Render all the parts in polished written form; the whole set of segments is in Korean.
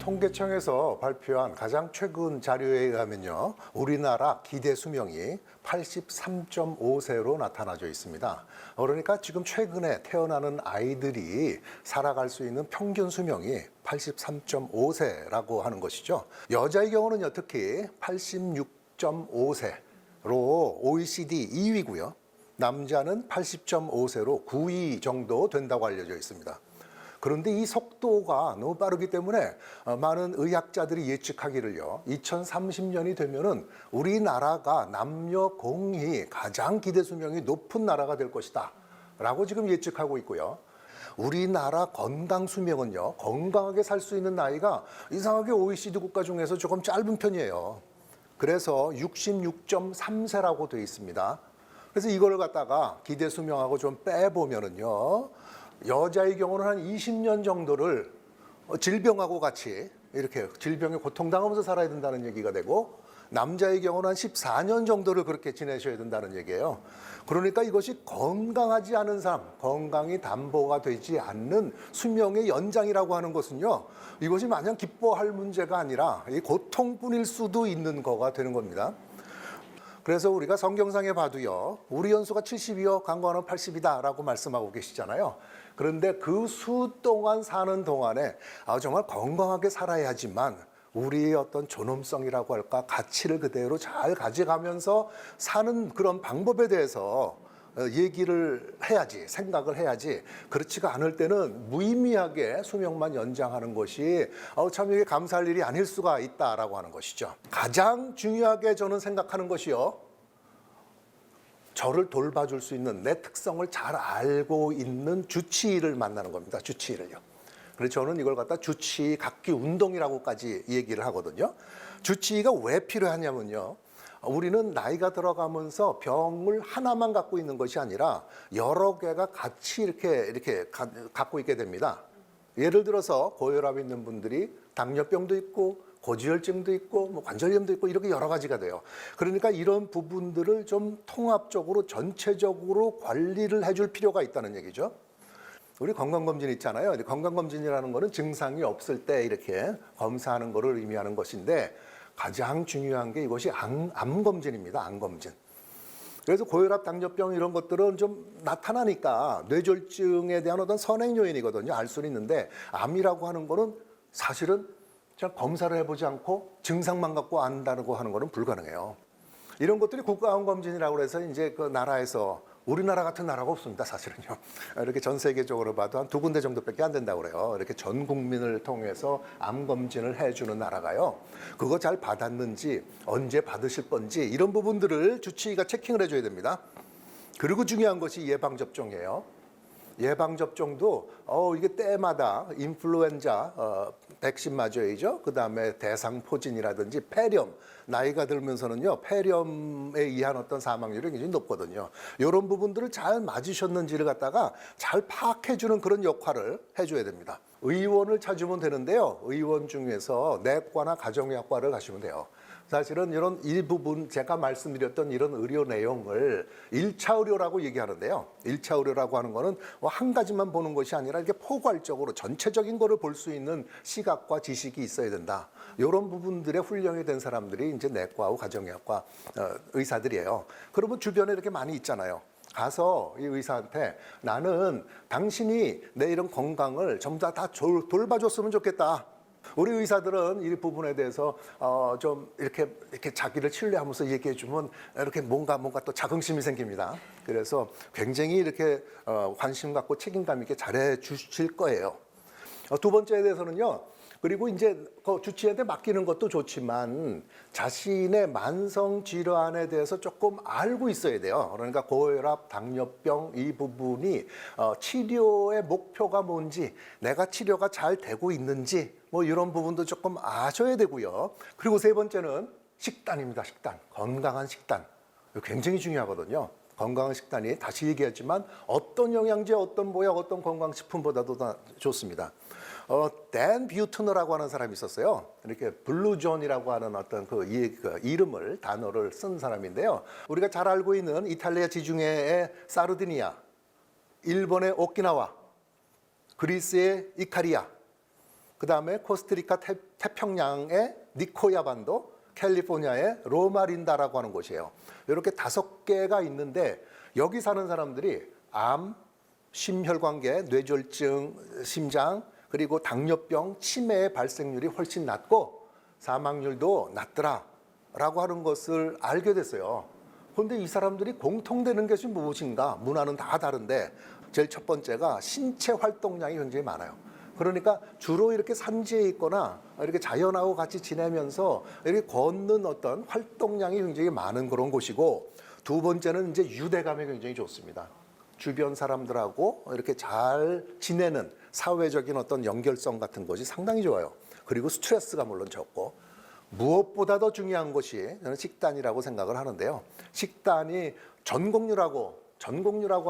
통계청에서 발표한 가장 최근 자료에 의하면요, 우리나라 기대 수명이 83.5세로 나타나져 있습니다. 그러니까 지금 최근에 태어나는 아이들이 살아갈 수 있는 평균 수명이 83.5세라고 하는 것이죠. 여자의 경우는요, 특히 86.5세로 OECD 2위고요. 남자는 80.5세로 9위 정도 된다고 알려져 있습니다. 그런데 이 속도가 너무 빠르기 때문에 많은 의학자들이 예측하기를요, 2030년이 되면은 우리나라가 남녀 공히 가장 기대 수명이 높은 나라가 될 것이다 라고 지금 예측하고 있고요. 우리나라 건강 수명은요, 건강하게 살 수 있는 나이가 이상하게 OECD 국가 중에서 조금 짧은 편이에요. 그래서 66.3세라고 되어 있습니다. 그래서 이걸 갖다가 기대 수명하고 좀 빼보면은요, 여자의 경우는 한 20년 정도를 질병하고 같이 이렇게 질병에 고통당하면서 살아야 된다는 얘기가 되고, 남자의 경우는 한 14년 정도를 그렇게 지내셔야 된다는 얘기예요. 그러니까 이것이 건강하지 않은 사람, 건강이 담보가 되지 않는 수명의 연장이라고 하는 것은요, 이것이 마냥 기뻐할 문제가 아니라 고통뿐일 수도 있는 거가 되는 겁니다. 그래서 우리가 성경상에 봐도요, 우리 연수가 70이요 강건은 80이다 라고 말씀하고 계시잖아요. 그런데 그 수 동안 사는 동안에 정말 건강하게 살아야지만 우리의 어떤 존엄성이라고 할까, 가치를 그대로 잘 가져가면서 사는 그런 방법에 대해서 얘기를 해야지, 생각을 해야지. 그렇지가 않을 때는 무의미하게 수명만 연장하는 것이 참 이게 감사할 일이 아닐 수가 있다라고 하는 것이죠. 가장 중요하게 저는 생각하는 것이요, 저를 돌봐줄 수 있는, 내 특성을 잘 알고 있는 주치의를 만나는 겁니다. 주치의를요. 그래서 저는 이걸 갖다 주치의 각기 운동이라고까지 얘기를 하거든요. 주치의가 왜 필요하냐면요, 우리는 나이가 들어가면서 병을 하나만 갖고 있는 것이 아니라 여러 개가 같이 이렇게 갖고 있게 됩니다. 예를 들어서 고혈압 있는 분들이 당뇨병도 있고 고지혈증도 있고 관절염도 있고 이렇게 여러 가지가 돼요. 그러니까 이런 부분들을 좀 통합적으로 전체적으로 관리를 해줄 필요가 있다는 얘기죠. 우리 건강검진 있잖아요. 건강검진이라는 거는 증상이 없을 때 이렇게 검사하는 거를 의미하는 것인데, 가장 중요한 게 이것이 암검진입니다. 암검진. 그래서 고혈압, 당뇨병 이런 것들은 좀 나타나니까 뇌졸중에 대한 어떤 선행 요인이거든요. 알 수는 있는데, 암이라고 하는 거는 사실은 검사를 해보지 않고 증상만 갖고 안다고 하는 거는 불가능해요. 이런 것들이 국가암검진이라고 해서 이제 그 나라에서, 우리나라 같은 나라가 없습니다, 사실은요. 이렇게 전 세계적으로 봐도 한 2군데 정도밖에 안 된다고 그래요. 이렇게 전 국민을 통해서 암 검진을 해주는 나라가요. 그거 잘 받았는지, 언제 받으실 건지 이런 부분들을 주치의가 체킹을 해줘야 됩니다. 그리고 중요한 것이 예방접종이에요. 예방접종도 이게 때마다 인플루엔자 백신 맞아야죠. 그 다음에 대상포진이라든지 폐렴, 나이가 들면서는요, 폐렴에 의한 어떤 사망률이 굉장히 높거든요. 이런 부분들을 잘 맞으셨는지를 갖다가 잘 파악해주는 그런 역할을 해줘야 됩니다. 의원을 찾으면 되는데요, 의원 중에서 내과나 가정의학과를 가시면 돼요. 사실은 이런 일부분 제가 말씀드렸던 이런 의료 내용을 1차 의료라고 얘기하는데요. 1차 의료라고 하는 거는 한 가지만 보는 것이 아니라 이렇게 포괄적으로 전체적인 거를 볼 수 있는 시각과 지식이 있어야 된다. 이런 부분들에 훈련이 된 사람들이 이제 내과하고 가정의학과 의사들이에요. 그러면 주변에 이렇게 많이 있잖아요. 가서 이 의사한테, 나는 당신이 내 이런 건강을 전부 다 돌봐줬으면 좋겠다. 우리 의사들은 이 부분에 대해서 좀 이렇게 자기를 신뢰하면서 얘기해 주면 이렇게 뭔가 또 자긍심이 생깁니다. 그래서 굉장히 이렇게 관심 갖고 책임감 있게 잘해 주실 거예요. 두 번째에 대해서는요, 그리고 이제 그 주치의한테 맡기는 것도 좋지만 자신의 만성 질환에 대해서 조금 알고 있어야 돼요. 그러니까 고혈압, 당뇨병 이 부분이 치료의 목표가 뭔지, 내가 치료가 잘 되고 있는지 이런 부분도 조금 아셔야 되고요. 그리고 세 번째는 식단입니다. 식단. 건강한 식단. 이거 굉장히 중요하거든요. 건강한 식단이, 다시 얘기하지만 어떤 영양제, 어떤 보약, 어떤 건강식품보다도 다 좋습니다. 댄 뷰트너라고 하는 사람이 있었어요. 이렇게 블루존이라고 하는 어떤 그 이름을, 단어를 쓴 사람인데요. 우리가 잘 알고 있는 이탈리아 지중해의 사르디니아, 일본의 오키나와, 그리스의 이카리아, 그다음에 코스타리카 태평양의 니코야 반도, 캘리포니아의 로마린다라고 하는 곳이에요. 이렇게 5개가 있는데 여기 사는 사람들이 암, 심혈관계, 뇌졸중, 심장, 그리고 당뇨병, 치매의 발생률이 훨씬 낮고 사망률도 낮더라라고 하는 것을 알게 됐어요. 그런데 이 사람들이 공통되는 것이 무엇인가? 문화는 다 다른데 제일 첫 번째가 신체 활동량이 굉장히 많아요. 그러니까 주로 이렇게 산지에 있거나 이렇게 자연하고 같이 지내면서 이렇게 걷는 어떤 활동량이 굉장히 많은 그런 곳이고, 두 번째는 이제 유대감이 굉장히 좋습니다. 주변 사람들하고 이렇게 잘 지내는 사회적인 어떤 연결성 같은 것이 상당히 좋아요. 그리고 스트레스가 물론 적고, 무엇보다 더 중요한 것이 저는 식단이라고 생각을 하는데요. 식단이 전곡류라고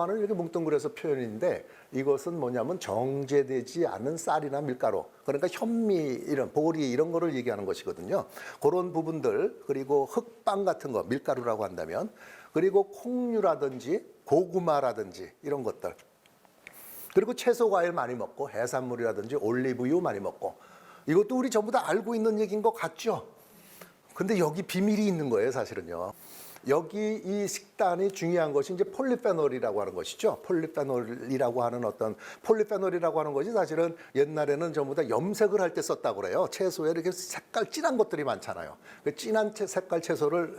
하는 이렇게 뭉뚱그려서 표현인데, 이것은 뭐냐면 정제되지 않은 쌀이나 밀가루, 그러니까 현미, 이런 보리 이런 거를 얘기하는 것이거든요. 그런 부분들, 그리고 흑빵 같은 거, 밀가루라고 한다면, 그리고 콩류라든지 고구마라든지 이런 것들, 그리고 채소 과일 많이 먹고 해산물이라든지 올리브유 많이 먹고, 이것도 우리 전부 다 알고 있는 얘기인 것 같죠? 근데 여기 비밀이 있는 거예요, 사실은요. 여기 이 식단이 중요한 것이 이제 폴리페놀이라고 하는 것이죠. 폴리페놀이라고 하는 것이 사실은 옛날에는 전부 다 염색을 할 때 썼다고 그래요. 채소에 이렇게 색깔 진한 것들이 많잖아요. 그 진한 색깔 채소를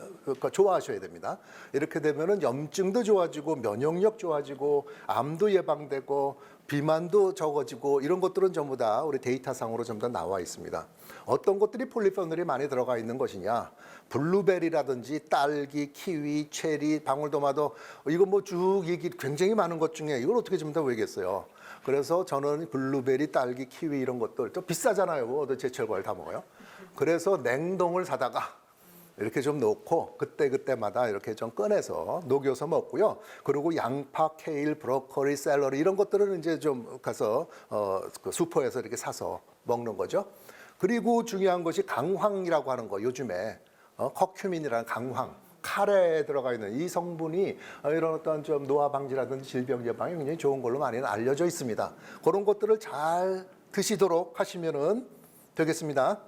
좋아하셔야 됩니다. 이렇게 되면은 염증도 좋아지고 면역력 좋아지고 암도 예방되고 비만도 적어지고, 이런 것들은 전부 다 우리 데이터상으로 전부 다 나와 있습니다. 어떤 것들이 폴리페놀이 많이 들어가 있는 것이냐? 블루베리라든지 딸기, 키위, 체리, 방울토마토, 이거 뭐 쭉 얘기 굉장히 많은 것 중에 이걸 어떻게 좀 더 외겠어요. 그래서 저는 블루베리, 딸기, 키위 이런 것들 또 비싸잖아요. 제철 과일 다 먹어요. 그래서 냉동을 사다가 이렇게 좀 넣고 그때마다 이렇게 좀 꺼내서 녹여서 먹고요. 그리고 양파, 케일, 브로콜리, 샐러리 이런 것들은 이제 좀 가서 그 슈퍼에서 이렇게 사서 먹는 거죠. 그리고 중요한 것이 강황이라고 하는 거. 요즘에 커큐민이라는 강황, 카레에 들어가 있는 이 성분이 이런 어떤 좀 노화 방지라든지 질병 예방에 굉장히 좋은 걸로 많이 알려져 있습니다. 그런 것들을 잘 드시도록 하시면은 되겠습니다.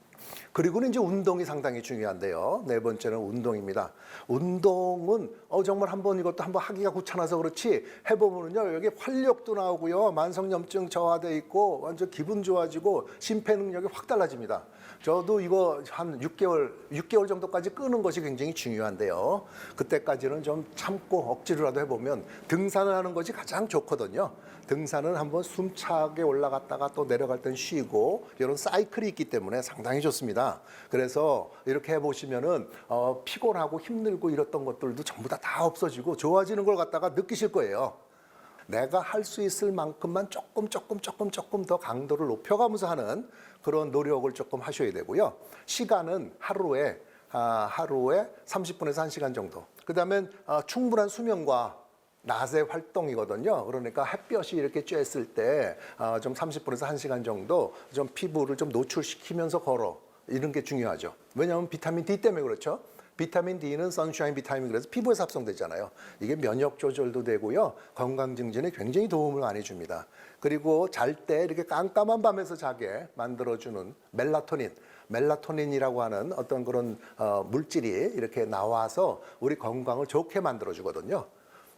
그리고는 이제 운동이 상당히 중요한데요. 네 번째는 운동입니다. 운동은 정말 이것도 한번 하기가 귀찮아서 그렇지 해보면요, 여기 활력도 나오고요, 만성염증 저하돼 있고 완전 기분 좋아지고 심폐 능력이 확 달라집니다. 저도 이거 한 6개월 정도까지 끄는 것이 굉장히 중요한데요. 그때까지는 좀 참고 억지로라도 해보면 등산을 하는 것이 가장 좋거든요. 등산은 한번 숨차게 올라갔다가 또 내려갈 땐 쉬고, 이런 사이클이 있기 때문에 상당히 좋습니다. 그래서 이렇게 해보시면은 피곤하고 힘들고 이랬던 것들도 전부 다 없어지고 좋아지는 걸 갖다가 느끼실 거예요. 내가 할 수 있을 만큼만 조금 더 강도를 높여가면서 하는 그런 노력을 조금 하셔야 되고요. 시간은 하루에 30분에서 1시간 정도. 그다음에 충분한 수면과 낮의 활동이거든요. 그러니까 햇볕이 이렇게 쬐었을 때 좀 30분에서 1시간 정도 좀 피부를 좀 노출시키면서 걸어. 이런 게 중요하죠. 왜냐하면 비타민 D 때문에 그렇죠. 비타민 D는 선샤인 비타민, 그래서 피부에서 합성되잖아요. 이게 면역 조절도 되고요, 건강 증진에 굉장히 도움을 많이 줍니다. 그리고 잘 때 이렇게 깜깜한 밤에서 자게 만들어주는 멜라토닌이라고 하는 어떤 그런 물질이 이렇게 나와서 우리 건강을 좋게 만들어주거든요.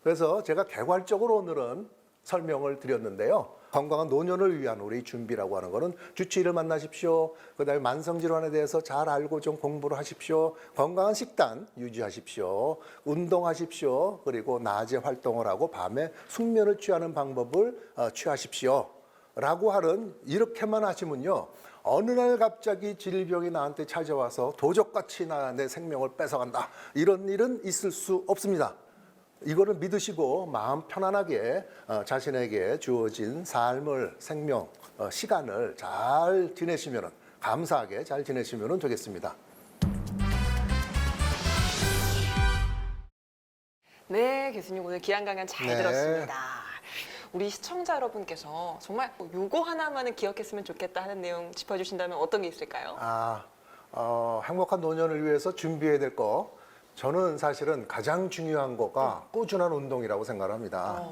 그래서 제가 개괄적으로 오늘은 설명을 드렸는데요. 건강한 노년을 위한 우리 준비라고 하는 거는 주치의를 만나십시오. 그다음에 만성질환에 대해서 잘 알고 좀 공부를 하십시오. 건강한 식단 유지하십시오. 운동하십시오. 그리고 낮에 활동을 하고 밤에 숙면을 취하는 방법을 취하십시오. 라고 하는, 이렇게만 하시면요, 어느 날 갑자기 질병이 나한테 찾아와서 도적같이 내 생명을 뺏어간다, 이런 일은 있을 수 없습니다. 이거를 믿으시고 마음 편안하게 자신에게 주어진 생명, 시간을 잘 지내시면, 감사하게 잘 지내시면 되겠습니다. 네, 교수님 오늘 귀한 강연 잘 네. 들었습니다. 우리 시청자 여러분께서 정말 요거 하나만은 기억했으면 좋겠다 하는 내용 짚어주신다면 어떤 게 있을까요? 행복한 노년을 위해서 준비해야 될 거, 저는 사실은 가장 중요한 거가 꾸준한 운동이라고 생각합니다.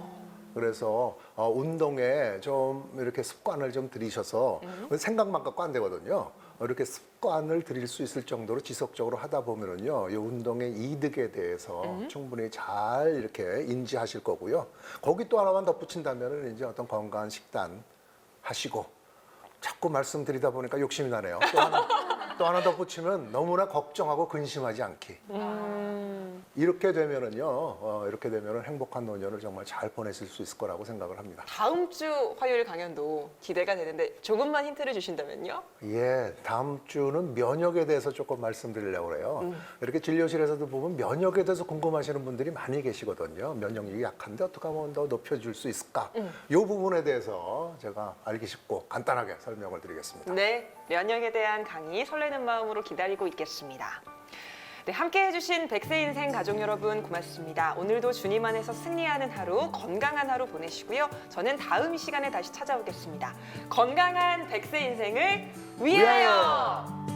그래서 운동에 좀 이렇게 습관을 좀 들이셔서 생각만 갖고 안 되거든요. 이렇게 습관을 들일 수 있을 정도로 지속적으로 하다 보면은요, 이 운동의 이득에 대해서 충분히 잘 이렇게 인지하실 거고요. 거기 또 하나만 덧붙인다면은 이제 어떤 건강한 식단 하시고, 자꾸 말씀드리다 보니까 욕심이 나네요. 또 하나 덧붙이면 너무나 걱정하고 근심하지 않기. 이렇게 되면은요, 이렇게 되면은 행복한 노년을 정말 잘 보내실 수 있을 거라고 생각을 합니다. 다음 주 화요일 강연도 기대가 되는데 조금만 힌트를 주신다면요? 예, 다음 주는 면역에 대해서 조금 말씀드리려고 그래요. 이렇게 진료실에서도 보면 면역에 대해서 궁금하시는 분들이 많이 계시거든요. 면역력이 약한데 어떻게 하면 더 높여줄 수 있을까? 이 부분에 대해서 제가 알기 쉽고 간단하게 설명을 드리겠습니다. 네, 면역에 대한 강의 설레는 마음으로 기다리고 있겠습니다. 네, 함께 해주신 100세 인생 가족 여러분 고맙습니다. 오늘도 주님 안에서 승리하는 하루, 건강한 하루 보내시고요. 저는 다음 시간에 다시 찾아오겠습니다. 건강한 100세 인생을 위하여!